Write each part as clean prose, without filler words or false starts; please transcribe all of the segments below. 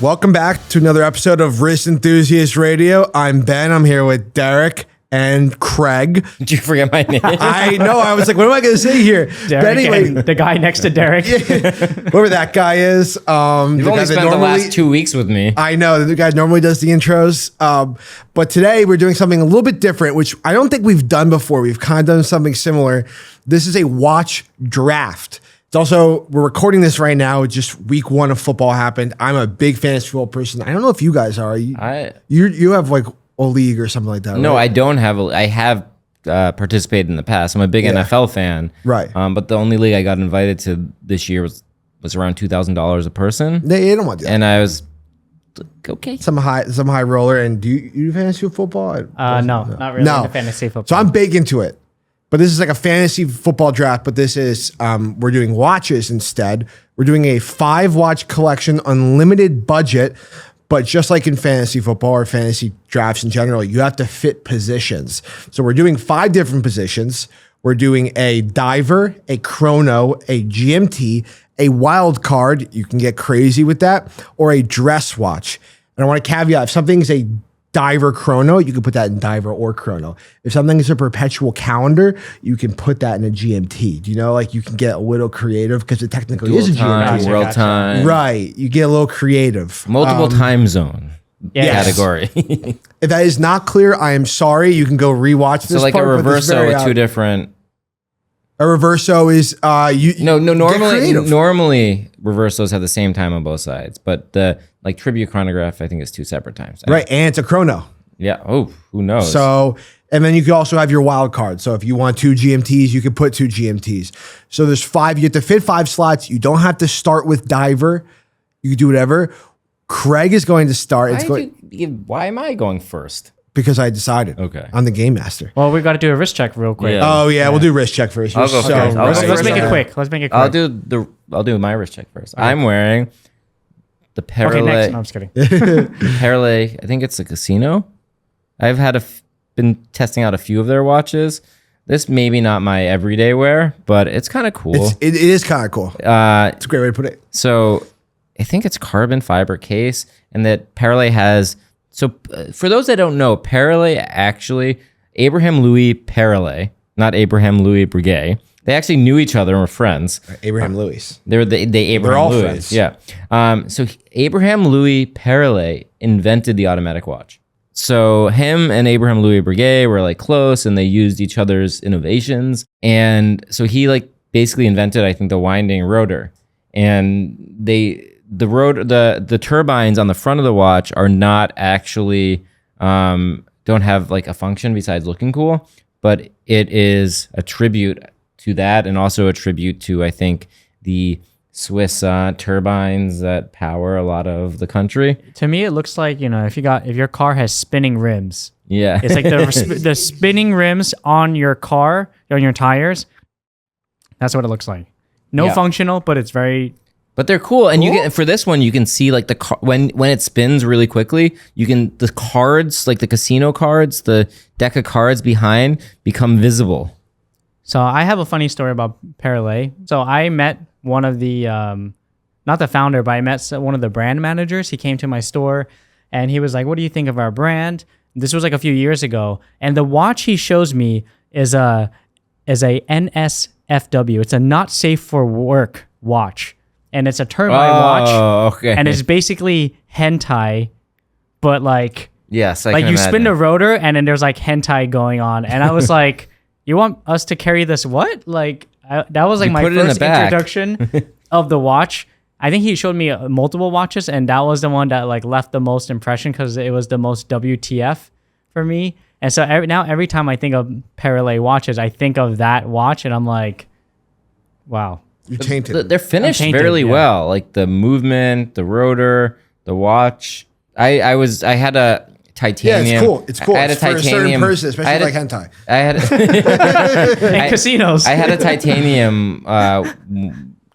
Welcome back to another episode of Wrist Enthusiast Radio. I'm Ben. I'm here with Derek and Craig. Did you forget my name? I know. I was like, what am I going to say here? Derek, but anyway, the guy next to Derek. Whoever that guy is. You've only spent the last 2 weeks with me. I know. The guy normally does the intros. But today we're doing something a little bit different, which I don't think we've done before. We've kind of done something similar. This is a watch draft. It's also, we're recording this right now. Just week 1 of football happened. I'm a big fantasy football person. I don't know if you guys are. You have like a league or something like that, No, right? I don't have. I have participated in the past. I'm a big NFL fan. Right. But the only league I got invited to this year was around $2,000 a person. They don't want to do that. And I was, okay. Some high roller. And do you do fantasy football? No, not really into fantasy football. So I'm big into it. But this is like a fantasy football draft, but this is, we're doing watches instead. We're doing a 5-watch collection, unlimited budget, but just like in fantasy football or fantasy drafts in general, you have to fit positions. So we're doing 5 different positions. We're doing a diver, a chrono, a GMT, a wild card. You can get crazy with that, or a dress watch. And I want to caveat, if something's a diver chrono, you can put that in diver or chrono. If something is a perpetual calendar, you can put that in a GMT. Do you know, like you can get a little creative because it technically is a GMT. World time. Right. You get a little creative. Multiple time zone category. If that is not clear, I am sorry. You can go rewatch this. So like part, a reverso with 2 different. A reverso is normally reversos have the same time on both sides, but the like tribute chronograph I think is 2 separate times. Right, and it's a chrono. Yeah. Oh, who knows? So, and then you can also have your wild card. So if you want 2 GMTs, you can put 2 GMTs. So there's 5. You have to fit 5 slots. You don't have to start with diver. You can do whatever. Craig is going to start. Why am I going first? Because I decided. Okay. I'm the game master. Well, we got to do a wrist check real quick. Yeah. Oh yeah, we'll do wrist check first. I'll go first. Let's make it quick. I'll do my wrist check first. Okay. I'm wearing the Parallel. Okay, next. No, I'm just kidding. Parallel. I think it's a Casino. I've been testing out a few of their watches. This maybe not my everyday wear, but it's kind of cool. It is kind of cool. It's a great way to put it. So I think it's carbon fiber case, and that Parallel has. So for those that don't know, Parallel actually, Abraham Louis Parallel, not Abraham Louis Breguet. They actually knew each other and were friends. Abraham Louis. They were the Abraham They're all Louis. friends. Yeah. So Abraham Louis Parallel invented the automatic watch. So him and Abraham Louis Breguet were like close, and they used each other's innovations. And so he like basically invented, I think, the winding rotor. And the turbines on the front of the watch are not actually don't have like a function besides looking cool, but it is a tribute to that, and also a tribute to, I think, the Swiss turbines that power a lot of the country. To me, it looks like, if your car has spinning rims. Yeah, it's like the spinning rims on your car, on your tires. That's what it looks like. No functional, but it's very. But they're cool, and you get for this one, you can see like when it spins really quickly, the cards, like the casino cards, the deck of cards behind become visible. So I have a funny story about Parallel. So I met one of the, not the founder, but I met one of the brand managers. He came to my store, and he was like, "What do you think of our brand?" This was like a few years ago, and the watch he shows me is a NSFW. It's a not safe for work watch. And it's a turbine watch, okay. And it's basically hentai, but like yes, I like can you imagine. spin the rotor, and then there's like hentai going on, and I was like, "You want us to carry this? What?" Like that was like my first introduction of the watch. I think he showed me multiple watches, and that was the one that like left the most impression because it was the most WTF for me. And so every time I think of Parallel watches, I think of that watch, and I'm like, "Wow." You're tainted. They're finished fairly well, like the movement, the rotor, the watch. I had a titanium. Yeah, it's cool. It's cool. I had it's a for titanium, a certain person, especially like hentai. I had in casinos. I had a titanium,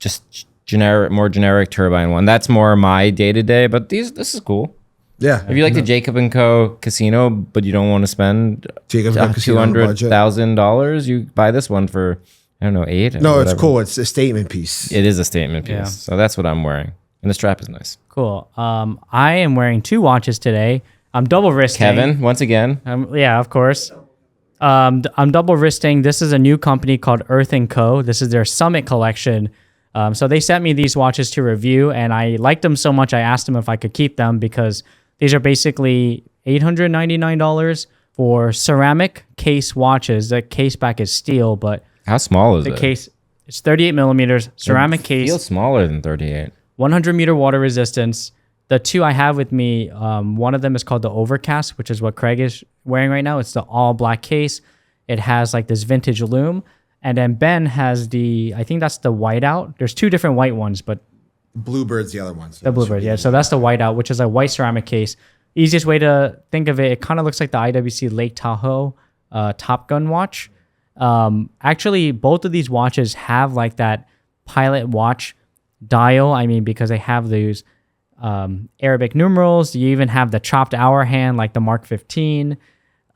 just more generic turbine one. That's more my day to day. But this is cool. Yeah. If you like the Jacob & Co. Casino, but you don't want to spend $200,000, you buy this one for, I don't know, $8. No, it's cool. It's a statement piece. It is a statement piece. Yeah. So that's what I'm wearing. And the strap is nice. Cool. I am wearing 2 watches today. I'm double wristing. Kevin, once again. Yeah, of course. I'm double wristing. This is a new company called Earth & Co. This is their Summit collection. So they sent me these watches to review, and I liked them so much I asked them if I could keep them because these are basically $899 for ceramic case watches. The case back is steel, but how small is the it? case? It's 38 millimeters, ceramic case. Feels smaller than 38. 100 meter water resistance. The 2 I have with me, one of them is called the Overcast, which is what Craig is wearing right now. It's the all black case. It has like this vintage lume. And then Ben has I think that's the whiteout. There's 2 different white ones, but Bluebird's the other one. So the Bluebird, yeah. So that's the whiteout, which is a white ceramic case. Easiest way to think of it, it kind of looks like the IWC Lake Tahoe Top Gun watch. Actually, both of these watches have like that pilot watch dial. I mean, because they have those Arabic numerals. You even have the chopped hour hand, like the Mark 15.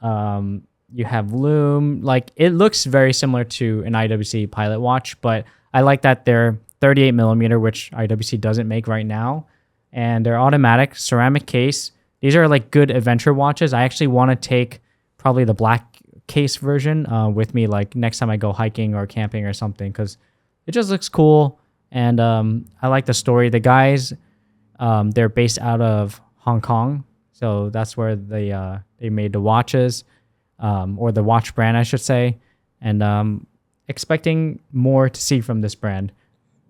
You have lume. Like, it looks very similar to an IWC pilot watch, but I like that they're 38 millimeter, which IWC doesn't make right now. And they're automatic, ceramic case. These are like good adventure watches. I actually want to take probably the black case version with me, like next time I go hiking or camping or something, because it just looks cool. And I like the story. The guys, they're based out of Hong Kong, so that's where they made the watches, or the watch brand, I should say. And expecting more to see from this brand.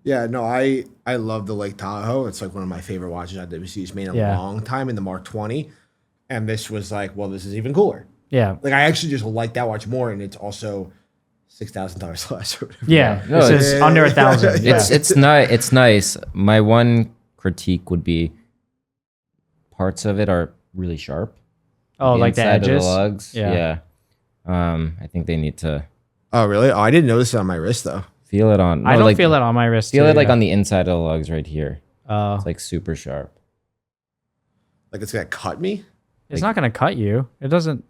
Yeah, no, I love the Lake Tahoe. It's like one of my favorite watches IWC's made in a long time, in the Mark 20. And this was like, well, this is even cooler. Yeah. Like, I actually just like that watch more, and it's also $6,000 less or whatever. Yeah, no, this is under 1,000. Yeah. It's nice. My one critique would be parts of it are really sharp. Oh, like the edges? Of the lugs. Yeah. I think they need to... Oh, really? Oh, I didn't notice it on my wrist, though. Feel it on... I don't feel it on my wrist, Feel too, it like on the inside of the lugs right here. Oh. It's like super sharp. Like it's going to cut me? It's not going to cut you. It doesn't...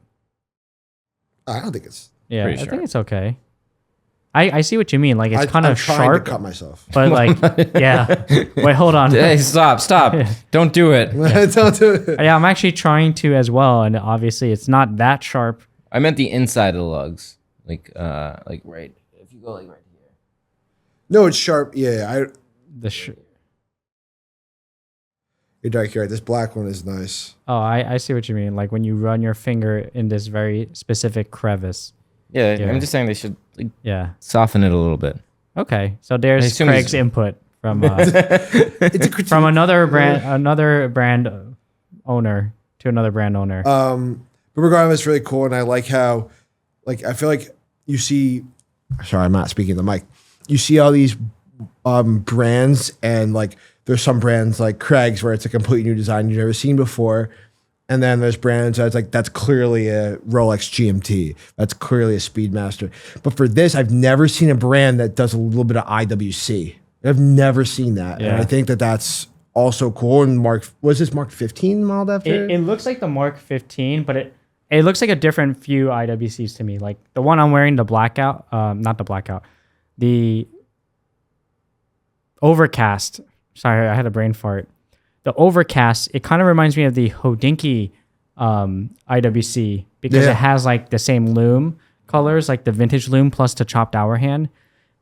I don't think it's... Yeah, I think it's okay. I see what you mean. Like, it's kind of sharp. I'm trying to cut myself. But like, yeah. Wait, hold on. Hey, stop. Don't do it. Don't do it. Yeah, I'm actually trying to as well. And obviously it's not that sharp. I meant the inside of the lugs. Like right. If you go like right here. No, it's sharp. Yeah. You're dark. You're right. This black one is nice. Oh, I see what you mean. Like when you run your finger in this very specific crevice. Yeah. I'm just saying they should soften it a little bit. Okay. So there's Craig's input from from another brand owner to another brand owner. But regardless, it's really cool, and I like how, like, I feel like you see. Sorry, I'm not speaking to the mic. You see all these brands, and like there's some brands like Craig's where it's a completely new design you've never seen before, and then there's brands that's like that's clearly a Rolex GMT, that's clearly a Speedmaster. But for this, I've never seen a brand that does a little bit of IWC. I've never seen that, and I think that that's also cool. And was this Mark 15 modeled after? It looks like the Mark 15, but it looks like a different few IWCs to me. Like the one I'm wearing, the blackout, not the blackout, the Overcast. Sorry, I had a brain fart. The Overcast, it kind of reminds me of the Hodinkee IWC because it has like the same lume colors, like the vintage lume plus the chopped hour hand.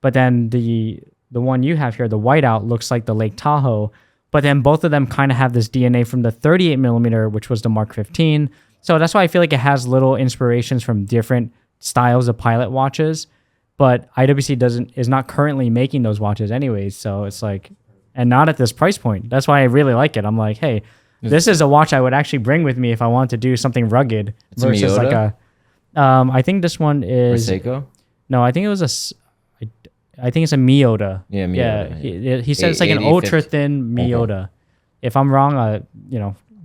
But then the one you have here, the whiteout, looks like the Lake Tahoe. But then both of them kind of have this DNA from the 38 millimeter, which was the Mark 15. So that's why I feel like it has little inspirations from different styles of pilot watches. But IWC is not currently making those watches anyways. So it's like, and not at this price point. That's why I really like it. I'm like, hey, this is a watch I would actually bring with me if I want to do something rugged. It's versus like a, I think this one is Seiko? No, I think it was I think it's a Miyota. Yeah, Miyota. Yeah, he said it's like an ultra thin Miyota. Okay. If I'm wrong,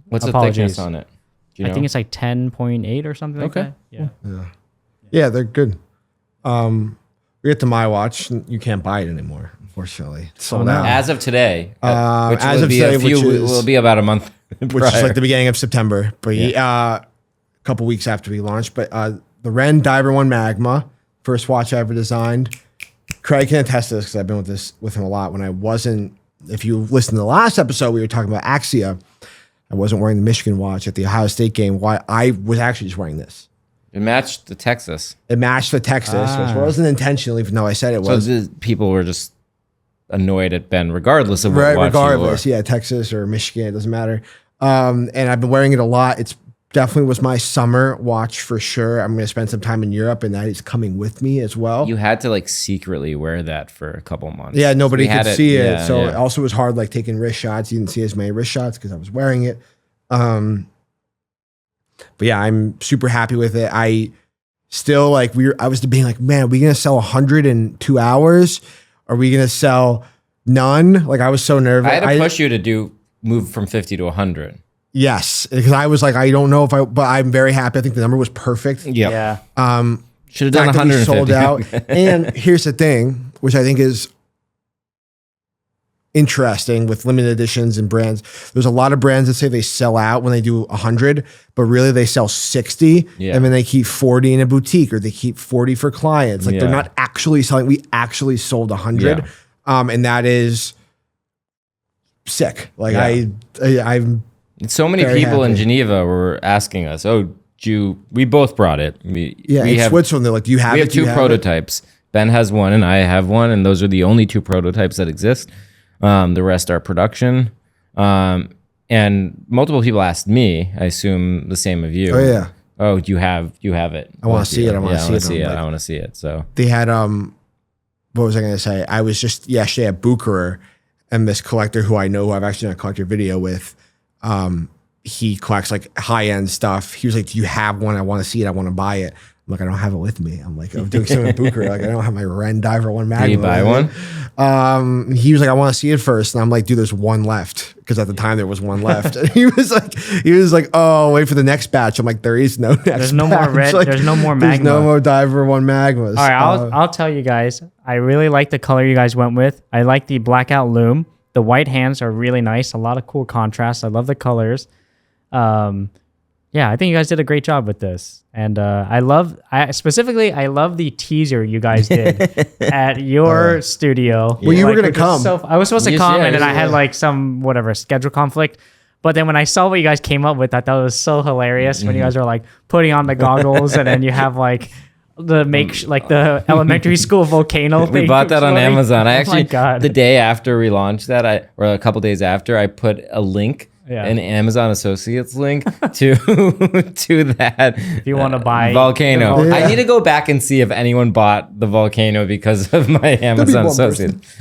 what's apologies. The thickness on it? I think it's like 10.8 or something like that. Yeah, they're good. We get to my watch, you can't buy it anymore, unfortunately. It's sold out. As of today, which will be about a month, which is like the beginning of September, but a couple weeks after we launched. But the Ren Diver 1 Magma, first watch I ever designed. Craig can attest to this because I've been with him a lot. When I wasn't if you listen to the last episode, we were talking about Axia. I wasn't wearing the Michigan watch at the Ohio State game. Why I was actually just wearing this. It matched the Texas. It matched the Texas, which wasn't intentional, even though I said it was. So people were just annoyed at Ben, regardless of what watch regardless, yeah, Texas or Michigan, it doesn't matter. And I've been wearing it a lot. It's definitely was my summer watch for sure. I'm going to spend some time in Europe, and that is coming with me as well. You had to like secretly wear that for a couple months. Yeah, nobody could see it. Yeah, so it also was hard like taking wrist shots. You didn't see as many wrist shots because I was wearing it. But yeah, I'm super happy with it. I still like I was debating like, man, are we going to sell 100 in 2 hours? Are we going to sell none? Like I was so nervous. I had to push you to move from 50 to 100. Yes, because I was like, I don't know but I'm very happy. I think the number was perfect. Yep. Yeah. Should have done 150. Sold out. And here's the thing, which I think is interesting with limited editions and brands. There's a lot of brands that say they sell out when they do 100, but really they sell 60, and then they keep 40 in a boutique or they keep 40 for clients. Like they're not actually selling. We actually sold 100, and that is sick. Like I'm. So many people in Geneva were asking us, we both brought it. We have Switzerland. They're like, do you have it? We have two prototypes. Ben has one and I have one, and those are the only two prototypes that exist. The rest are production. And multiple people asked me, I assume the same of you. Oh yeah. Oh, you have it. I want to see it. I want to see it. I want to see it. So they had what was I going to say? I was just yesterday at Bucherer, and this collector who I know, who I've actually done a collector video with, he collects like high end stuff. He was like, "Do you have one? I want to see it. I want to buy it." I'm like, "I don't have it with me." I'm like, "I'm doing something at Bucherer. Like, I don't have my Ren Diver 1 Magnum." Did you buy one? He was like, "I want to see it first," and I'm like, "Dude, there's one left," because at the time there was one left. And he was like, "Oh, wait for the next batch." I'm like, "There is no next. There's no batch. more red. Like, there's no more Magma. There's no more Diver 1 Magmas." All right, I'll tell you guys. I really like the color you guys went with. I like the blackout lume. The white hands are really nice. A lot of cool contrast. I love the colors. Yeah, I think you guys did a great job with this. And I love the teaser you guys did at your studio. Well, you were going to come. I was supposed to come, and then I had like some schedule conflict. But then when I saw what you guys came up with, I thought it was so hilarious when you guys were like putting on the goggles, and then you have like the elementary school volcano thing. We bought that on Amazon. I actually, the day after we launched that, or a couple days after, I put a link, an Amazon Associates link to that. If you want to buy volcano. I need to go back and see if anyone bought the volcano because of my Amazon Associates.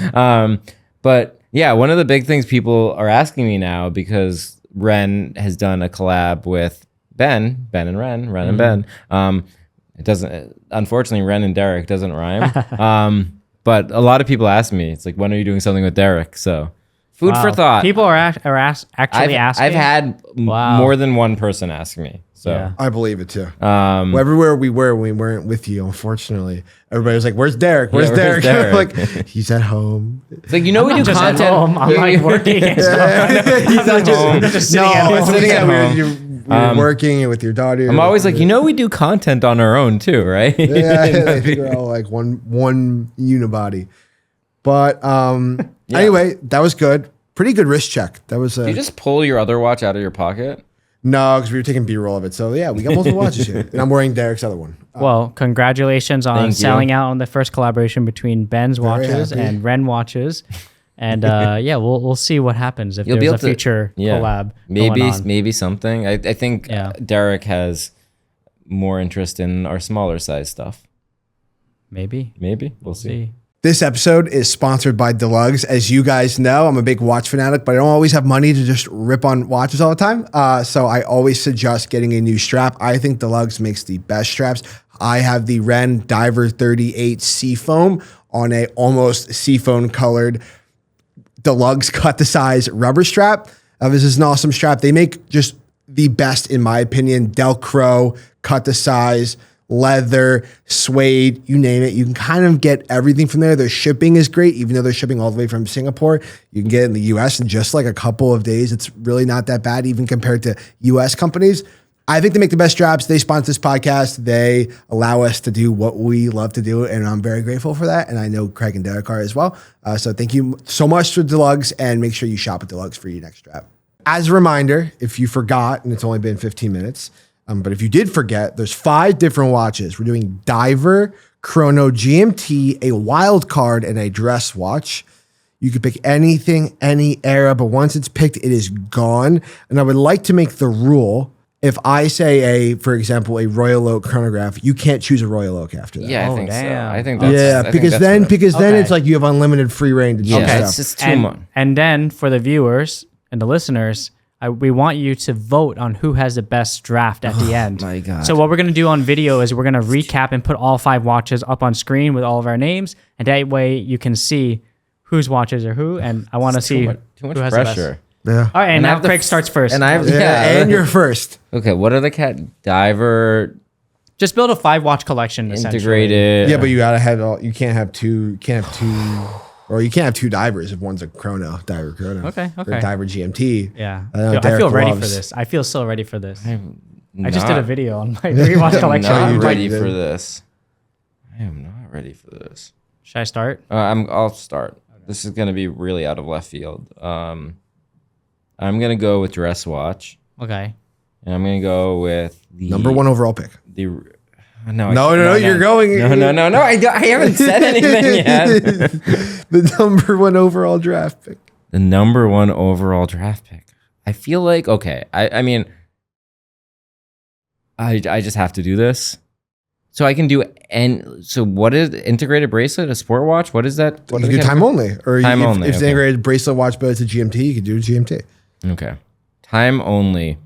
But yeah, one of the big things people are asking me now, because Ren has done a collab with Ben and Ren and Ben. It doesn't, unfortunately, Ren and Derek doesn't rhyme. But a lot of people ask me, it's like, when are you doing something with Derek? So food for thought. People are actually asking. I've had more than one person ask me. So I believe it too. Everywhere we weren't with you, unfortunately. Everybody was like, "Where's Derek? Where's Derek?" Like, he's at home. It's like, we do just content. At home. I'm like working and stuff. He's at home. Just sitting at home. Sitting at home. You're working with your daughter. I'm always like, we do content on our own too, right? I think we're all like one unibody. But anyway, that was good. Pretty good wrist check. That was. Did you just pull your other watch out of your pocket? No, because we were taking B-roll of it. So yeah, we got multiple watches here, and I'm wearing Derek's other one. Well, congratulations on selling out on the first collaboration between Ben's watches and Ren watches. And we'll see what happens if there's a future collab. Maybe something. I think Derek has more interest in our smaller size stuff. Maybe we'll see. This episode is sponsored by Deluxe. As you guys know, I'm a big watch fanatic, but I don't always have money to just rip on watches all the time. So I always suggest getting a new strap. I think Deluxe makes the best straps. I have the Ren Diver 38 Seafoam on a almost seafoam colored Deluxe cut to size rubber strap. This is an awesome strap. They make just the best, in my opinion, Velcro, cut to size, leather, suede, you name it. You can kind of get everything from there. Their shipping is great, even though they're shipping all the way from Singapore. You can get it in the US in just like a couple of days. It's really not that bad, even compared to US companies. I think they make the best straps. They sponsor this podcast. They allow us to do what we love to do, and I'm very grateful for that. And I know Craig and Derek are as well. So thank you so much to Deluxe, and make sure you shop at Deluxe for your next strap. As a reminder, if you forgot, and it's only been 15 minutes, but if you did forget, there's 5 different watches. We're doing Diver, Chrono, GMT, a Wildcard, and a dress watch. You could pick anything, any era, but once it's picked, it is gone. And I would like to make the rule, if I say for example, a Royal Oak chronograph, you can't choose a Royal Oak after that. Yeah, I think damn. so. I think that's because then it's like you have unlimited free reign to do stuff. It's just too much. And then for the viewers and the listeners, we want you to vote on who has the best draft at the end. My God. So what we're going to do on video is we're going to recap and put all 5 watches up on screen with all of our names, and that way you can see whose watches are who. And I want to see too much who has pressure. the best. Yeah. All right, and now Craig starts first. And And you're first. Okay, what are the Diver Just build a 5-watch collection. integrated? Yeah, but you gotta have all. You can't have two. Or you can't have 2 divers if one's a chrono, diver chrono. Okay. Or diver GMT. Yeah, I I feel ready for this. I feel so ready for this. I just did a video on my 3-watch collection. I'm not ready did. for this. I am not ready for this. Should I start? I'll start. Okay. This is gonna be really out of left field. I'm gonna go with dress watch. Okay. And I'm gonna go with the Number 1 overall pick. No, you're going. No. I haven't said anything yet. The number 1 overall draft pick. The number 1 overall draft pick. I feel like okay. I mean, I just have to do this. So I can do so what is integrated bracelet? A sport watch? What is that? You can do time only, or Time only, If it's okay. integrated bracelet watch, but it's a GMT, you could do a GMT. Okay. Time only.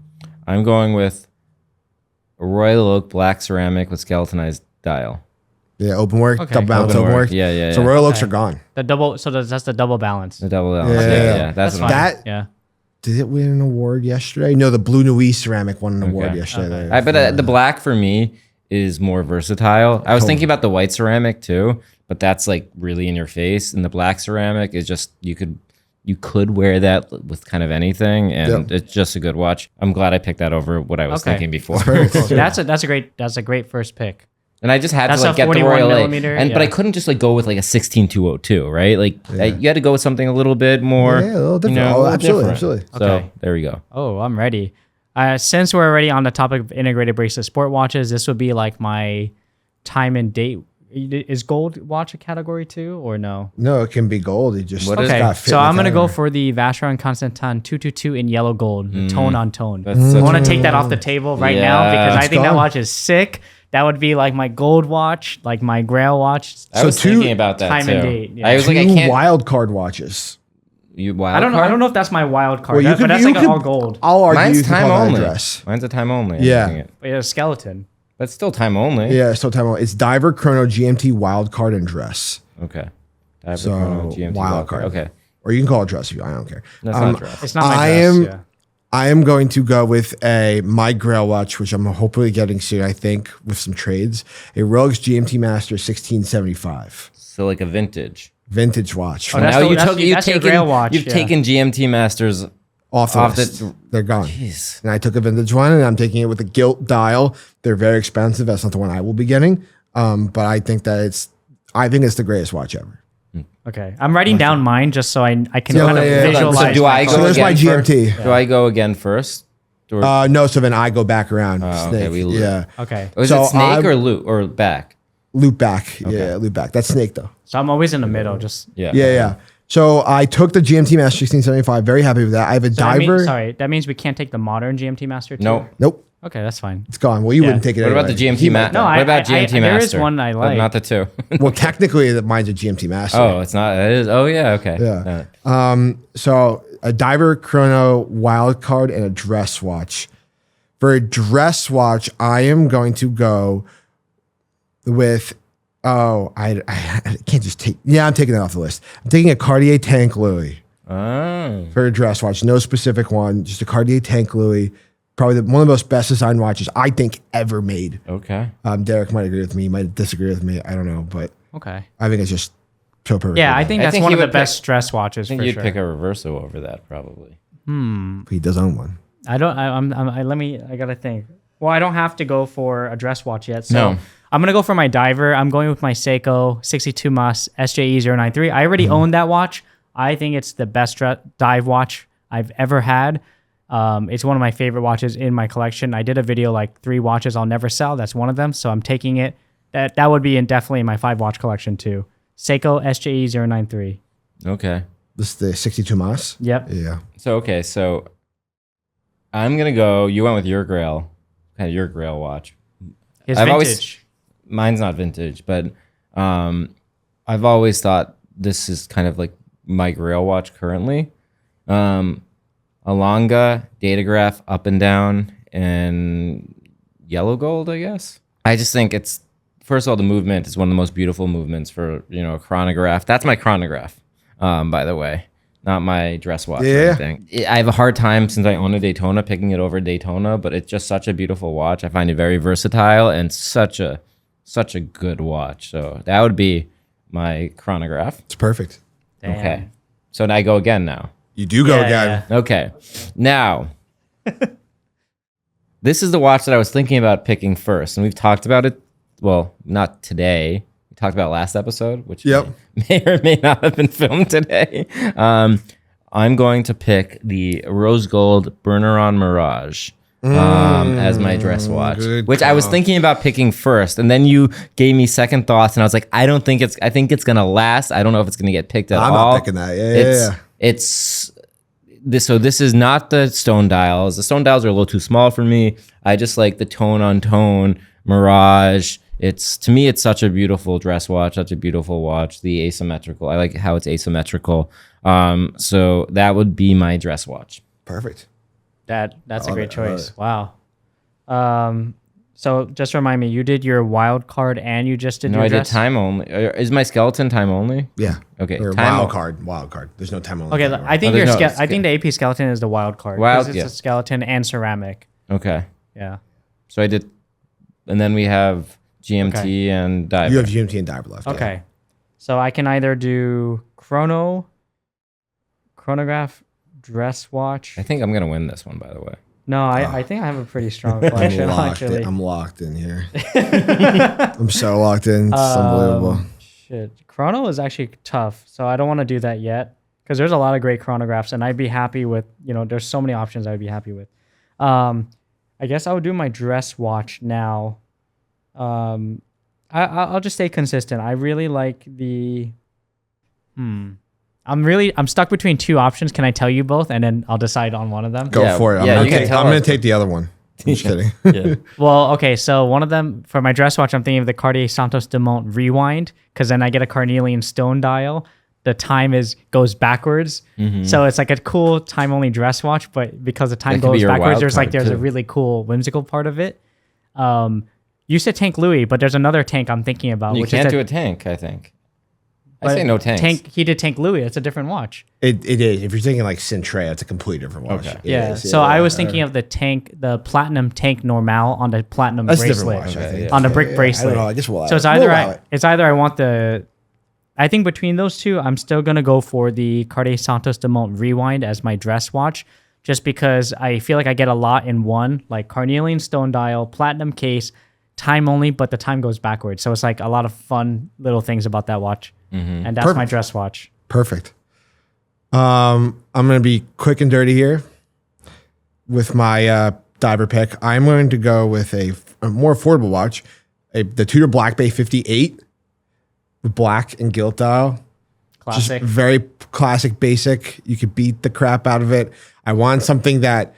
I'm going with a Royal Oak black ceramic with skeletonized dial. Yeah, open work, Okay. double balance, open work. Yeah. So Royal Oaks are gone. The double. So that's the double balance. The double balance. Yeah. That's fine. That- Yeah. Did it win an award yesterday? No, the Blue Nuit ceramic won an award yesterday. But the black for me is more versatile. I was thinking about the white ceramic too, but that's like really in your face. And the black ceramic is just you could wear that with kind of anything, and it's just a good watch. I'm glad I picked that over what I was thinking before. That's a great first pick. And I just had That's to a get the 41 Royal millimeter, but I couldn't just go with a 16202, right? You had to go with something a little bit more, Yeah, a little different. a Oh, little absolutely, different. absolutely. So Okay. there we go. Oh, I'm ready. Since we're already on the topic of integrated bracelet sport watches, this would be like my time and date. Is gold watch a category too, or no? No, it can be gold. It just What is- Okay, got fit so in the I'm gonna go category. for the Vacheron Constantin 222 in yellow gold, tone on tone. That's I such want a- to take that off the table right now Yeah. because I It's think that gone. watch is sick. That would be like my gold watch, like my Grail watch. I was two- thinking about that time too. and date, yeah. I was like, I 2 can't. wild card watches. You wild I don't know. card? I don't know if that's my wild card, Well, but that's like all gold. I'll argue Mine's you can time call that a only. dress. Mine's a time only. I'm Yeah. using it. But yeah, a skeleton. That's still time only. Yeah, so time out. It's diver, chrono, GMT, wild card, and dress. Okay. Diver, So chrono, GMT, wild Wildcard. card. Okay. Or you can call it dress if you. I don't care. That's not dress. It's not my I dress. am- Yeah. I am going to go with my Grail watch, which I'm hopefully getting soon. I think with some trades, a Rolex GMT Master 1675 So like a vintage. vintage watch. Oh, that's Now the- you that's took the- you've that's your taken Grail watch, you've yeah. taken GMT Masters. off the off list. the- They're gone. Jeez. And I took a vintage one, and I'm taking it with a gilt dial. They're very expensive. That's not the one I will be getting. But I think that it's the greatest watch ever. Okay, I'm writing down mine just so I can Yeah, kind of yeah, yeah. visualize. So do my I phone. go So there's again my GMT. first? Do I go again first? Or, No, so then I go back around. okay, Snake. we loop. Yeah. Okay, was so it snake I'm- or loop or back? Loop back. Yeah, loop back. That's snake though. so I'm always in the middle. Just Yeah. Yeah. So I took the GMT Master 1675. Very happy with that. I have a that diver. that means we can't take the modern GMT Master too? No. Nope. Okay, that's fine. It's gone. Well, you Yeah. wouldn't take it What anyway. about the GMT He might, Master? No, What about GMT there Master? is one I But like. not the two. Well, technically, mine's a GMT Master. Oh, it's not. It is. Oh, yeah. Okay. Yeah. So a diver, chrono, wild card, and a dress watch. For a dress watch, I am going to go with. Oh, I can't just take. Yeah, I'm taking that off the list. I'm taking a Cartier Tank Louis Oh. for a dress watch. No specific one, just a Cartier Tank Louis. Probably one of the most best designed watches I think ever made. Okay. Derek might agree with me, might disagree with me. I don't know, but Okay. I think it's just so perfect. Yeah, I think I that's think one he of the would best dress watches I think for you'd sure. pick a Reverso over that probably. He does own one. I don't. I let me. I gotta think. Well, I don't have to go for a dress watch yet. So No. I'm going to go for my diver. I'm going with my Seiko 62 Mas SJE093. I already own that watch. I think it's the best dive watch I've ever had. It's one of my favorite watches in my collection. I did a video like 3 watches I'll never sell. That's one of them. So I'm taking it. That would be definitely in my 5 watch collection too. Seiko SJE093. Okay. This is the 62 Mas? Yep. Yeah. So I'm going to go, you went with your Grail watch. His I've vintage. Mine's not vintage, but I've always thought this is kind of like my Grail watch currently. Alanga, Datograph, up and down, and yellow gold, I guess. I just think it's, first of all, the movement is one of the most beautiful movements for, a chronograph. That's my chronograph, by the way, not my dress watch or anything. I have a hard time, since I own a Daytona, picking it over Daytona, but it's just such a beautiful watch. I find it very versatile and such a good watch. So that would be my chronograph. It's perfect. Damn. Okay. So now I go again now. You do go again. Yeah. Okay. Now, this is the watch that I was thinking about picking first. And we've talked about it. Well, not today. We talked about it last episode, which may or may not have been filmed today. I'm going to pick the Rose Gold Burneron Mirage as my dress watch, which I was thinking about picking first. And then you gave me second thoughts. And I was like, I think it's going to last. I don't know if it's going to get picked at all. I'm not picking that. Yeah. It's this. So this is not the stone dials. The stone dials are a little too small for me. I just like the tone on tone Mirage. To me, it's such a beautiful dress watch, such a beautiful watch. The asymmetrical. I like how it's asymmetrical. So that would be my dress watch. Perfect. That's a great choice. Wow. So just remind me, you did your wild card and you just did your dress? I did time only. Is my skeleton time only? Yeah. Okay. Or wild card. There's no time only. Okay, I think I think the AP skeleton is the wild card. Because it's a skeleton and ceramic. Okay. Yeah. So I did, and then we have GMT and diver. You have GMT and diver left. Okay. Yeah. So I can either do chronograph, dress watch. I think I'm going to win this one, by the way. No, I think I have a pretty strong collection, actually. I'm locked in here. I'm so locked in. It's unbelievable. Shit. Chrono is actually tough, so I don't want to do that yet because there's a lot of great chronographs, and I'd be happy with, there's so many options I'd be happy with. I guess I would do my dress watch now. I'll just stay consistent. I really like the... I'm stuck between 2 options. Can I tell you both, and then I'll decide on one of them? Go for it. I'm going to take the other one. I'm just kidding. Yeah. Well, okay. So one of them for my dress watch, I'm thinking of the Cartier Santos Dumont Rewind, because then I get a carnelian stone dial. The time goes backwards, so it's like a cool time only dress watch. But because the time goes backwards, there's a really cool whimsical part of it. You said Tank Louis, but there's another tank I'm thinking about. You can't do a tank, I think. I say no tanks. He did Tank Louis. It's a different watch. It is. If you're thinking like Centrea, it's a completely different watch. Okay. Yeah. So I was thinking of the platinum Tank Normal on the platinum bracelet. Watch, I think. On the brick bracelet. I don't know. I guess we'll so it's either I want the... I think between those two, I'm still going to go for the Cartier Santos Dumont Rewind as my dress watch, just because I feel like I get a lot in one, like carnelian stone dial, platinum case, time only, but the time goes backwards. So it's like a lot of fun little things about that watch. And that's my dress watch. Perfect. I'm going to be quick and dirty here with my diver pick. I'm going to go with a more affordable watch, the Tudor Black Bay 58 with black and gilt dial. Classic. Just very classic, basic. You could beat the crap out of it. I want something that,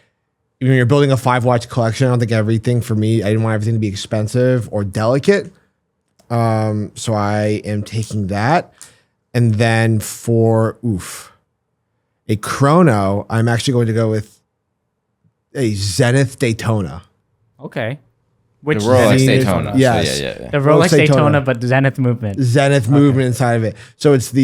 when you're building a 5-watch collection, I don't think everything for me, I didn't want everything to be expensive or delicate. So I am taking that. And then for a chrono, I'm actually going to go with a Zenith Daytona. Okay. Which the Rolex Daytona. Yes. So the Rolex Daytona, but Zenith movement. Zenith movement inside of it. So it's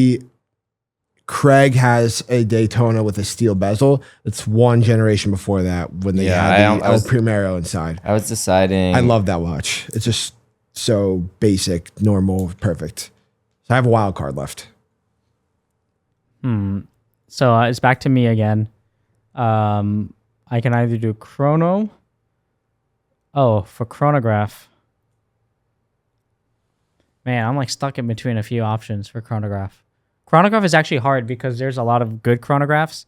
Craig has a Daytona with a steel bezel. It's one generation before that when they had the El Primero inside. I was deciding. I love that watch. It's just so basic, normal, perfect. So I have a wild card left. So it's back to me again. I can either do chrono Oh, for chronograph. Man, I'm like stuck in between a few options for chronograph. Chronograph is actually hard because there's a lot of good chronographs.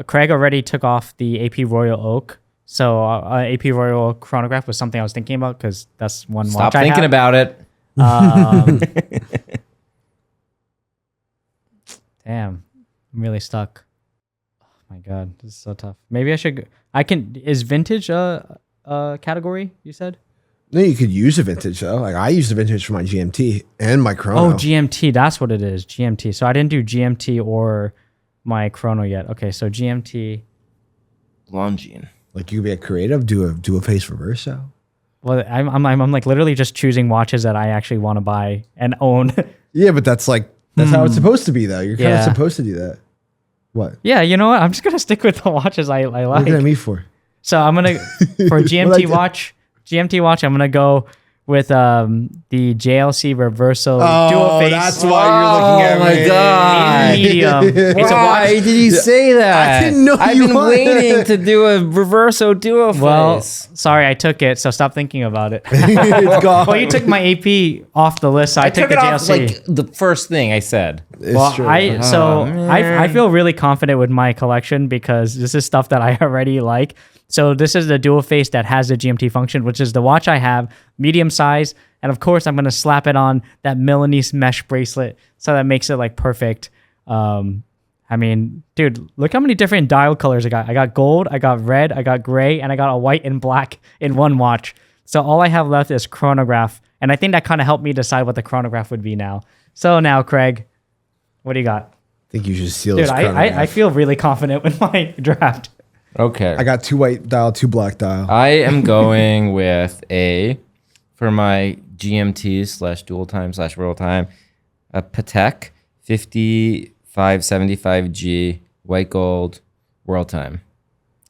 Craig already took off the AP Royal Oak. So AP Royal Oak chronograph was something I was thinking about because that's one watch I have. Stop thinking about it. Damn, I'm really stuck. Oh my God, this is so tough. Maybe I should, is vintage a category, you said? No, you could use a vintage though. Like I use the vintage for my GMT and my chrono. Oh, GMT, that's what it is. GMT. So I didn't do GMT or my chrono yet. Okay, so GMT. Longines. Like you could be a creative, do a face reverso. Well, I'm like literally just choosing watches that I actually want to buy and own. Yeah, but that's how it's supposed to be though. You're kind of supposed to do that. What? Yeah, you know what? I'm just gonna stick with the watches I like. What are you me for? So I'm gonna for a GMT watch. GMT watch, I'm gonna go with the JLC Reverso dual face. That's why you're looking at me. Oh my God. Medium. Why did you say that? I didn't know I've been waiting to do a Reverso dual face. Well, sorry, I took it, so stop thinking about it. It's gone. Well, you took my AP off the list, so I took the JLC. Off, like the first thing I said. Well, I feel really confident with my collection because this is stuff that I already like. So this is the dual face that has the GMT function, which is the watch I have, medium size. And of course, I'm going to slap it on that Milanese mesh bracelet. So that makes it like perfect. I mean, dude, look how many different dial colors I got. I got gold, I got red, I got gray, and I got a white and black in one watch. So all I have left is chronograph. And I think that kind of helped me decide what the chronograph would be now. So now, Craig, what do you got? I think you should seal Dude, this chronograph. I feel really confident with my draft. Okay. I got 2 white dial, 2 black dial. I am going with for my GMT / dual time / world time, a Patek 5575G white gold world time.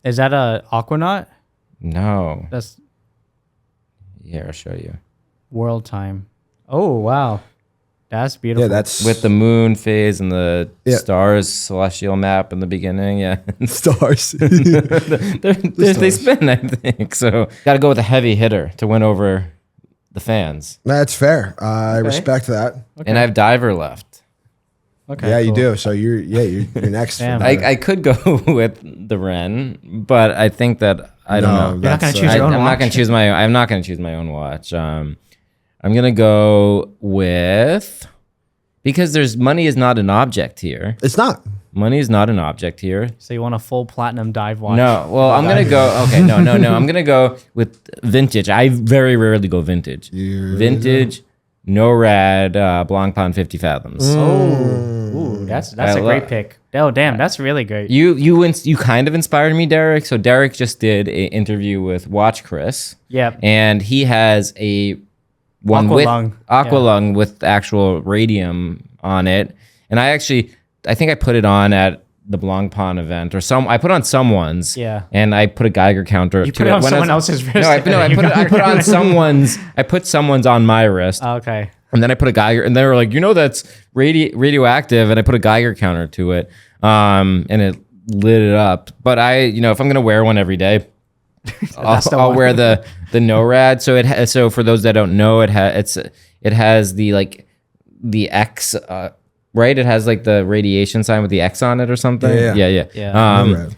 Is that a Aquanaut? No. That's Here, I'll show you. world time. Oh, wow. That's beautiful. Yeah, that's with the moon phase and the stars celestial map in the beginning. Yeah, stars. They spin, I think. So got to go with a heavy hitter to win over the fans. That's fair. I respect that. Okay. And I have diver left. Okay. Yeah, cool. You do. So you're next. I could go with the Ren, but I think that I don't know. You're not going to choose your own watch. I'm not going to choose my own watch. I'm going to go with, because money is not an object here. It's not. Money is not an object here. So you want a full platinum dive watch? No. Well, I'm going to go, okay, no. I'm going to go with vintage. I very rarely go vintage. Vintage, no rad, Blancpain 50 Fathoms. Ooh, that's a great pick. Oh, damn, that's really great. You kind of inspired me, Derek. So Derek just did an interview with Watch Chris. Yep. And he has a one Aqualung with actual radium on it, and I think I put it on at the Blancpain event I put on someone's, and I put a Geiger counter. You put it on someone else's wrist. I put on someone's. I put someone's on my wrist. Okay. And then I put a Geiger, and they were like, that's radioactive, and I put a Geiger counter to it, and it lit it up. But if I'm gonna wear one every day, I'll wear the NORAD. So for those that don't know, it has the X, right? It has like the radiation sign with the X on it or something. Yeah.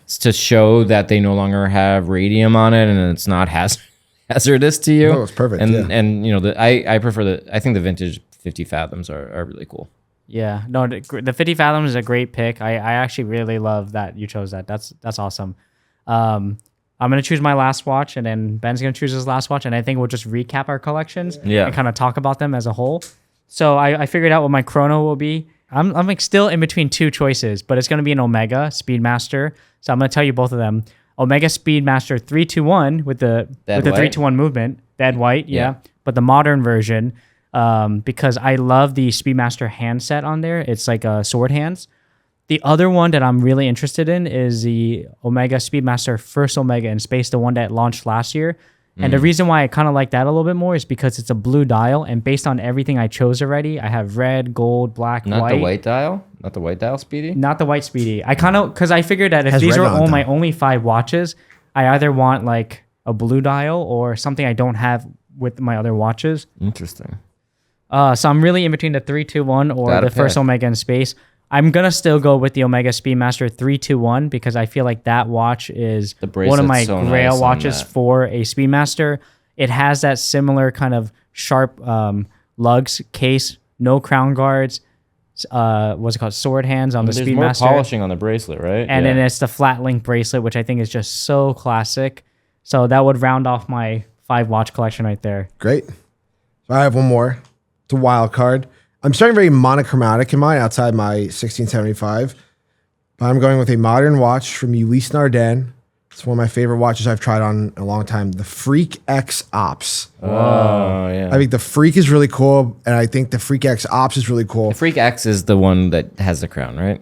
It's to show that they no longer have radium on it and it's not hazardous to you. Oh, it's perfect. And I prefer I think the vintage 50 Fathoms are really cool. Yeah, no, the 50 Fathoms is a great pick. I actually really love that you chose that. That's awesome. I'm going to choose my last watch, and then Ben's going to choose his last watch, and I think we'll just recap our collections and kind of talk about them as a whole. So I figured out what my chrono will be. I'm like still in between 2 choices, but it's going to be an Omega Speedmaster. So I'm going to tell you both of them. Omega Speedmaster 321 with the 321 movement, dead white, yeah. But the modern version, because I love the Speedmaster handset on there. It's like a sword hands. The other one that I'm really interested in is the Omega Speedmaster First Omega in Space, the one that launched last year. And the reason why I kind of like that a little bit more is because it's a blue dial, and based on everything I chose already, I have red, gold, black, white. Not the white dial? Not the white dial Speedy? Not the white Speedy. I kind of, because I figured that if these are my only 5 watches, I either want like a blue dial or something I don't have with my other watches. Interesting. So I'm really in between the 321 or the first Omega in space. I'm going to still go with the Omega Speedmaster 321 because I feel like that watch is one of my grail watches for a Speedmaster. It has that similar kind of sharp lugs case, no crown guards. What's it called? Sword hands on the Speedmaster. There's more polishing on the bracelet, right? And then it's the flat link bracelet, which I think is just so classic. So that would round off my 5 watch collection right there. Great. So I have one more. It's a Wildcard. I'm starting very monochromatic in mine outside my 1675. But I'm going with a modern watch from Ulysse Nardin. It's one of my favorite watches I've tried on in a long time. The Freak X Ops. Oh, yeah. I think the Freak is really cool, and I think the Freak X Ops is really cool. The Freak X is the one that has the crown, right?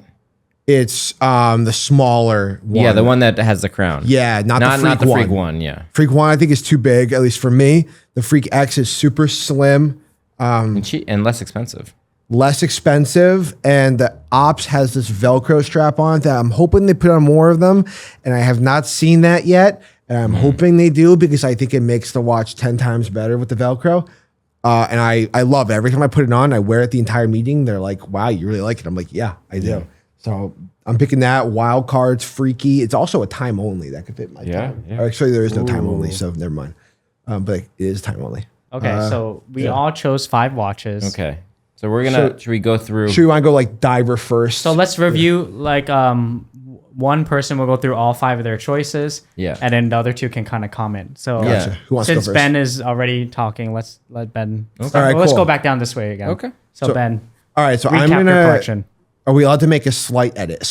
It's the smaller one. Yeah, the one that has the crown. Yeah, not the Freak one. Yeah, Freak one I think is too big, at least for me. The Freak X is super slim, and less expensive. Less expensive, and the Ops has this Velcro strap on it that I'm hoping they put on more of them, and I have not seen that yet. And I'm hoping they do because I think it makes the watch 10 times better with the Velcro. And I love it. Every time I put it on, I wear it the entire meeting. They're like, "Wow, you really like it." I'm like, "Yeah, I do." Yeah. So I'm picking that. Wildcard's freaky. It's also a time only that could fit my time. Yeah. Actually, there is no time only, so never mind. But it is time only. Okay, so we all chose 5 watches. Okay, so we're gonna. Should we go through? Should we want to go like diver first? So let's review like one person will go through all 5 of their choices. Yeah, and then the other 2 can kind of comment. So Who wants to go since first? Ben is already talking, let's let Ben. Okay. All right, let's cool. go back down this way again. Okay. So Ben. All right, so recap I'm gonna. Your collection. Are we allowed to make a slight edit?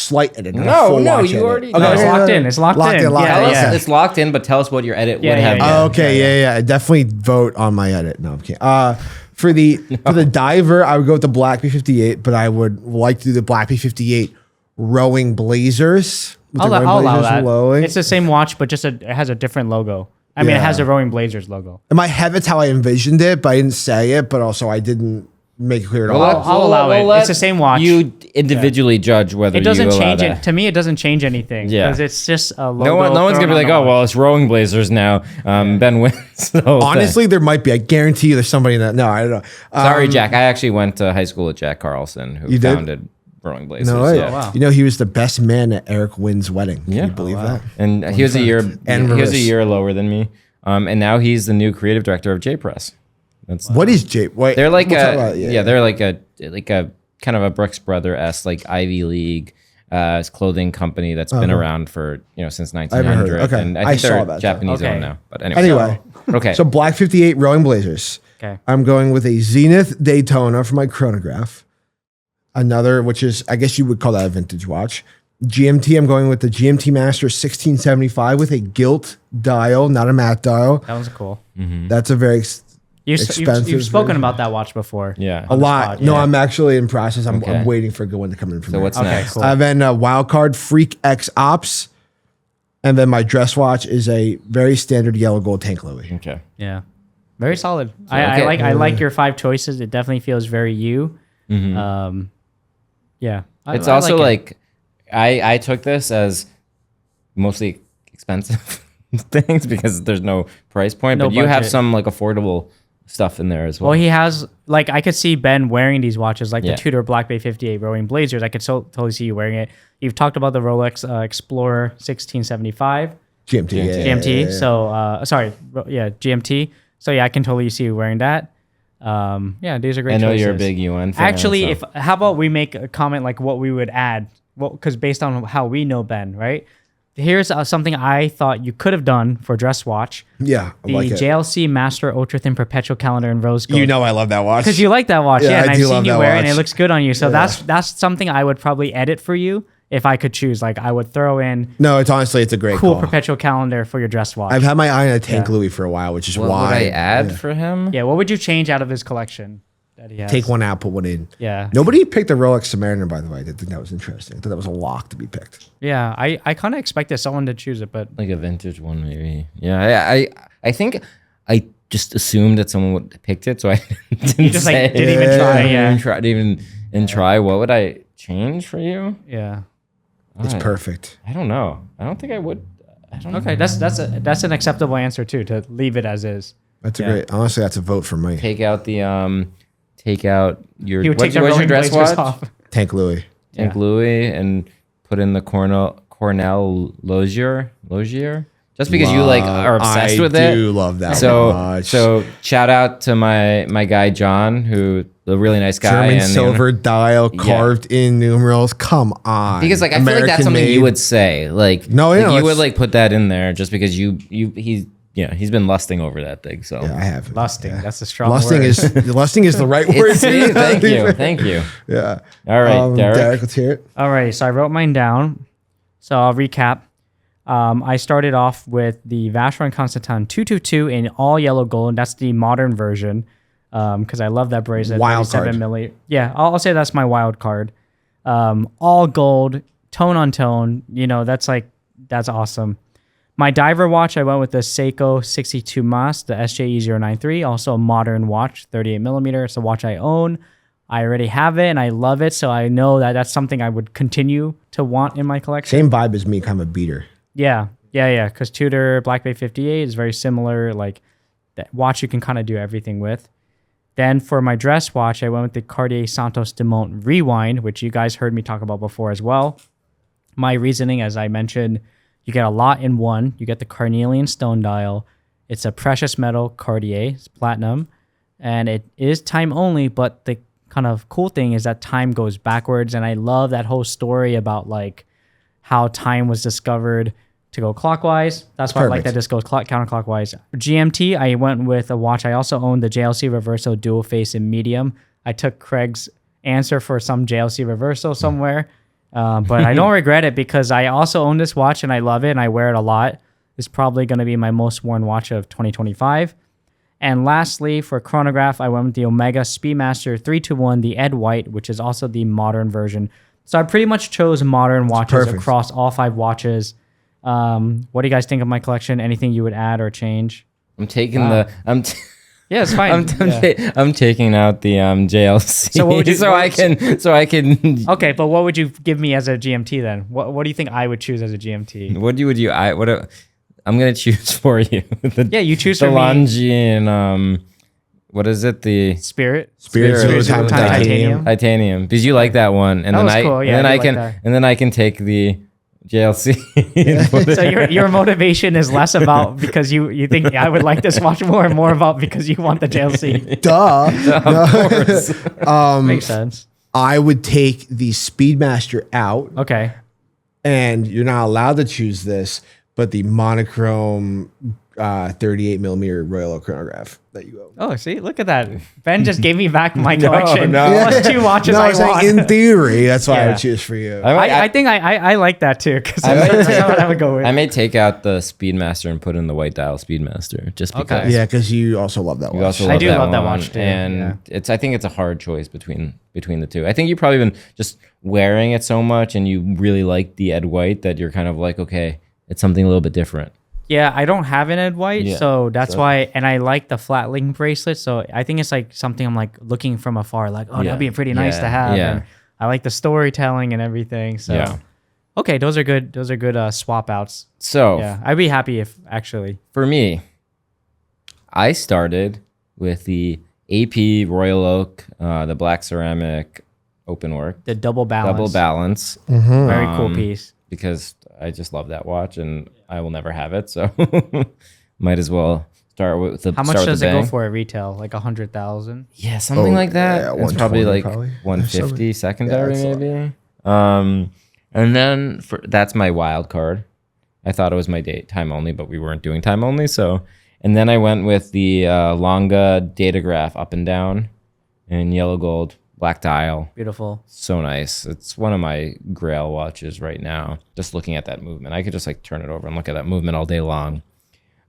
No, you already. Okay, it's locked in. It's locked in. It's locked in, but tell us what your edit would have been. Okay, I definitely vote on my edit. No, I'm kidding. For the diver, I would go with the Black P58, but I would like to do the Black P58 rowing blazers. I'll allow that. Rowing. It's the same watch, but just it has a different logo. I mean, it has a Rowing Blazers logo. In my head, that's how I envisioned it, but I didn't say it. But also, I didn't make it clear at all. I'll allow it. It's the same watch. You individually judge whether it doesn't you change it. To me, it doesn't change anything. Yeah, because it's just a logo. No one's gonna be like, oh well, it's Rowing Blazers now. Ben wins. Honestly, there might be. I guarantee you, there's somebody in that. No, I don't know. Sorry, Jack. I actually went to high school with Jack Carlson, who founded Rowing Blazers. No, wow. You know, he was the best man at Eric Wynn's wedding. Can you believe that? And he was a year lower than me. And now he's the new creative director of J Press. What is J? Wait, they're like they're like a kind of a Brooks Brothers like Ivy League clothing company that's been around for since 1900. Okay, and I think they're Japanese owned now. But anyway, okay. So Black 58 Rowing Blazers. Okay, I'm going with a Zenith Daytona for my chronograph. Another, which is I guess you would call that a vintage watch. GMT, I'm going with the GMT Master 1675 with a gilt dial, not a matte dial. That was cool. Mm-hmm. That's a very expensive. You've spoken about that watch before. Yeah. A lot. No, I'm actually in process. I'm waiting for a good one to come in from there. So what's next? Cool. Then Wildcard Freak X Ops. And then my dress watch is a very standard yellow gold Tank Louis. Okay. Yeah. Very solid. I like your 5 choices. It definitely feels very you. Mm-hmm. Yeah. It's also like I took this as mostly expensive things because there's no price point, but you have some like affordable stuff in there as well. Well, he has like I could see Ben wearing these watches, like the Tudor Black Bay 58 Rowing Blazers. I could totally see you wearing it. You've talked about the Rolex Explorer 1675 GMT. So GMT. So yeah, I can totally see you wearing that. These are great. I know choices. you're a big UN fan. Actually, how about we make a comment like what we would add? Well, because based on how we know Ben, right? Here's something I thought you could have done for dress watch. Yeah, the JLC Master Ultra Thin Perpetual Calendar in rose gold. You know I love that watch. Because you like that watch. Yeah, and I've seen you wear it and it looks good on you. So that's something I would probably edit for you if I could choose. Like I would throw in it's a great cool call. Perpetual Calendar for your dress watch. I've had my eye on a Tank Louis for a while, which is why. What would I add for him? Yeah, what would you change out of his collection that he has? Take one out, put one in. Yeah. Nobody picked the Rolex Submariner, by the way. I did think that was interesting. I thought that was a lock to be picked. Yeah, I kind of expected someone to choose it, but like a vintage one maybe. Yeah, I think I just assumed that someone would have picked it, so I didn't just like didn't even try. Didn't try. What would I change for you? Yeah. It's perfect. I don't know. I don't think I would. Okay, that's an acceptable answer too, to leave it as is. That's a great. Honestly, that's a vote for me. Take out your. He would take the rolling dress blazers watch? off. Tank Louis. Tank Louis, and put in the Cornell Lozier. Just because you are obsessed with it. I do love that watch. So shout out to my guy John, who a really nice guy. German and silver dial carved in numerals. Come on. Because I feel like that's something you would say. No, you would put that in there just because he's been lusting over that thing. So yeah, I have lusting. Yeah. That's a strong lusting word. Lusting is the right word. Thank you. Yeah. All right, Derek, let's hear it. All right, so I wrote mine down. So I'll recap. I started off with the Vacheron Constantin 222 in all yellow gold. And that's the modern version because I love that bracelet. Wildcard. Yeah, I'll say that's my wild card. All gold, tone on tone. That's awesome. My diver watch, I went with the Seiko 62 Mas, the SJE093, also a modern watch, 38 millimeter. It's a watch I own. I already have it and I love it, so I know that that's something I would continue to want in my collection. Same vibe as me, kind of a beater. Yeah, because Tudor Black Bay 58 is very similar. Like that watch you can kind of do everything with. Then for my dress watch, I went with the Cartier Santos Dumont Rewind, which you guys heard me talk about before as well. My reasoning, as I mentioned, you get a lot in one. You get the carnelian stone dial. It's a precious metal Cartier. It's platinum. And it is time only, but the kind of cool thing is that time goes backwards. And I love that whole story about how time was discovered to go clockwise. That's why I like that this goes counterclockwise. For GMT, I went with a watch. I also own the JLC Reverso dual face in medium. I took Craig's answer for some JLC Reverso somewhere. But I don't regret it because I also own this watch and I love it and I wear it a lot. It's probably going to be my most worn watch of 2025. And lastly, for chronograph, I went with the Omega Speedmaster 321, the Ed White, which is also the modern version. So I pretty much chose modern watches across all 5 watches. What do you guys think of my collection? Anything you would add or change? I'm taking yeah, it's fine. I'm taking out the JLC. So what would you? So I can. Okay, but what would you give me as a GMT then? What do you think I would choose as a GMT? I'm gonna choose for you. You choose the for me. Longian. What is it? The Spirit Titanium. Titanium. Because you like that one, and that was cool. Yeah, and then I can take the JLC. So your motivation is less about because you think I would like this watch more and more about because you want the JLC. Duh. Of course. Makes sense. I would take the Speedmaster out. Okay. And you're not allowed to choose this, but the monochrome 38 millimeter Royal Oak chronograph that you own. Oh, see, look at that. Ben just gave me back my collection. Plus 2 watches I want. In theory, that's why I would choose for you. I think I like that too because that's what I would go with. I may take out the Speedmaster and put in the white dial Speedmaster just because. Okay. Yeah, because you also love that watch. I do love that watch too. And I think it's a hard choice between the two. I think you've probably been just wearing it so much and you really like the Ed White that you're kind of like, okay, it's something a little bit different. Yeah, I don't have an Ed White, so that's why. And I like the flat link bracelet, so I think it's like something I'm like looking from afar, like, that'd be pretty nice to have. Yeah. And I like the storytelling and everything. So, okay, those are good. Those are good swap outs. So, yeah, I'd be happy if actually. For me, I started with the AP Royal Oak, the black ceramic open work, the double balance. Mm-hmm. Very cool piece. Because I just love that watch and I will never have it, so might as well start with the. How much does it go for at retail? Like 100,000? Yeah, something like that. Yeah, it's probably like 150 secondary, maybe. And then that's my wild card. I thought it was my time only, but we weren't doing time only. So, and then I went with the Longa Datograph up and down in yellow gold. Black dial. Beautiful. So nice. It's one of my grail watches right now. Just looking at that movement. I could just like turn it over and look at that movement all day long.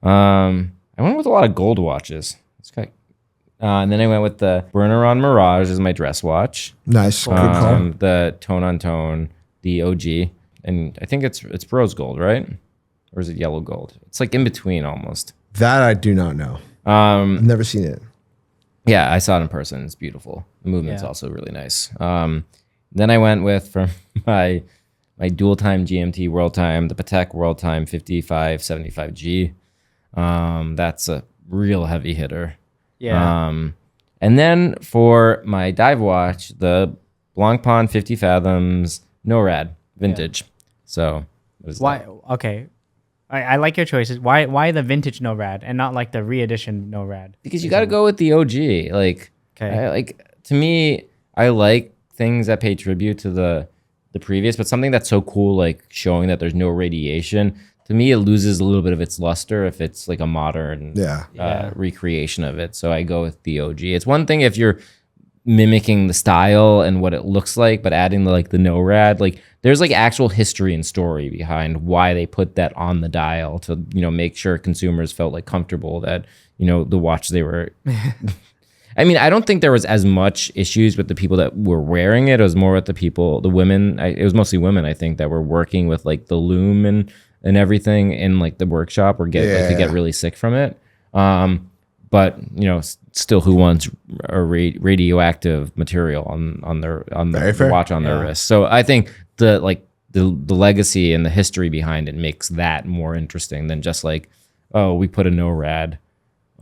I went with a lot of gold watches. And then I went with the Berneron Mirage as my dress watch. Nice. Good call. The Tone on Tone, the OG. And I think it's rose gold, right? Or is it yellow gold? It's like in between almost. That I do not know. I've never seen it. Yeah, I saw it in person. It's beautiful. The movement's also really nice. Then I went with from my my dual time GMT World Time, the Patek World Time 5575G. That's a real heavy hitter. Yeah. And then for my dive watch, the Blancpain 50 Fathoms NORAD vintage. So what is Why? that? Okay. I like your choices. Why the vintage NORAD and not like the re-edition NORAD? Because you got to go with the OG. Like, Okay. To me, I like things that pay tribute to the previous, but something that's so cool, like showing that there's no radiation. To me, it loses a little bit of its luster if it's like a modern recreation of it. So I go with the OG. It's one thing if you're mimicking the style and what it looks like, but adding the NORAD, like there's like actual history and story behind why they put that on the dial to, make sure consumers felt like comfortable that, the watch they were. I mean, I don't think there was as much issues with the people that were wearing it. It was more with the women. It was mostly women, I think, that were working with like the loom and everything in like the workshop or could get really sick from it. But still, who wants a radioactive material on their watch on their wrist? So I think the legacy and the history behind it makes that more interesting than just like, oh, we put a NORAD.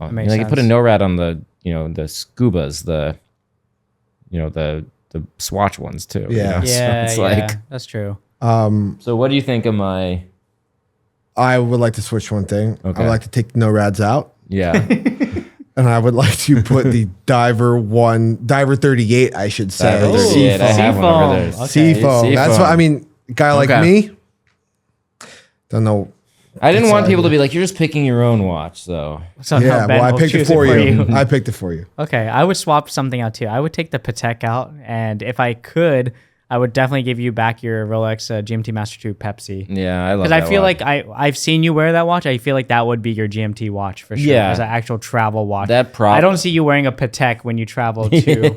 You put a NORAD on the the Scubas, the Swatch ones too. Yeah, so it's that's true. So what do you think of my? I would like to switch one thing. Okay. I would like to take the NORADs out. Yeah. And I would like to put the Diver 38, I should say. Diver 38, I have one over there. Okay. Seafoam. That's what I mean. A guy like me, don't know. I didn't want people to be like, you're just picking your own watch, though. So Yeah, Ben well, I will picked it choose for you. I picked it for you. Okay, I would swap something out too. I would take the Patek out, and if I could, I would definitely give you back your Rolex GMT Master 2 Pepsi. Yeah, I love Because that I feel watch. like I've seen you wear that watch. I feel like that would be your GMT watch for sure. Yeah. As an actual travel watch. I I don't see you wearing a Patek when you travel to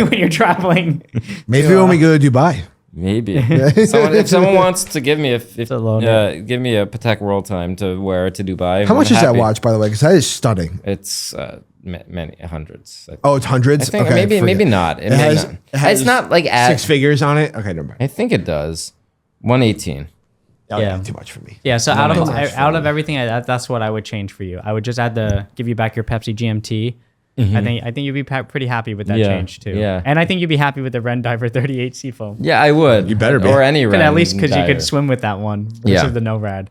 when you're traveling. Maybe when we go to Dubai. Maybe if someone wants to give me give me a Patek World Time to wear to Dubai. How much is that watch, by the way? Because that is stunning. It's many hundreds. Oh, it's hundreds. I think okay, maybe not. It may not. It's not like six figures on it. Okay, never mind. I think it does. 118. Oh, Yeah. too much for me. Yeah, so out of everything, that's what I would change for you. I would just give you back your Pepsi GMT. Mm-hmm. I think you'd be pretty happy with that change too. Yeah. And I think you'd be happy with the Ren Diver 38 Seafoam. Yeah, I would. You better be. Or any But Ren at least because you diver. could swim with that one versus the NORAD.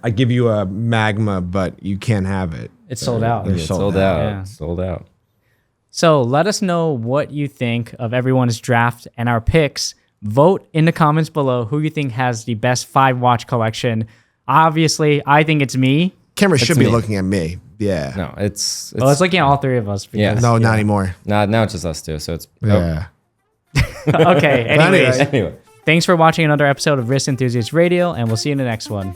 I give you a Magma, but you can't have it. It's sold out. They're It's sold sold out. Yeah. Sold out. So let us know what you think of everyone's draft and our picks. Vote in the comments below who you think has the best 5 watch collection. Obviously, I think it's me. Camera should be me. looking at me. Yeah. No, it's Well, it's looking at all 3 of us. Yeah. Because, No, not anymore. now it's just us two. So it's Yeah. Okay, anyways. Anyway. Thanks for watching another episode of Wrist Enthusiast Radio, and we'll see you in the next one.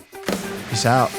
Peace out.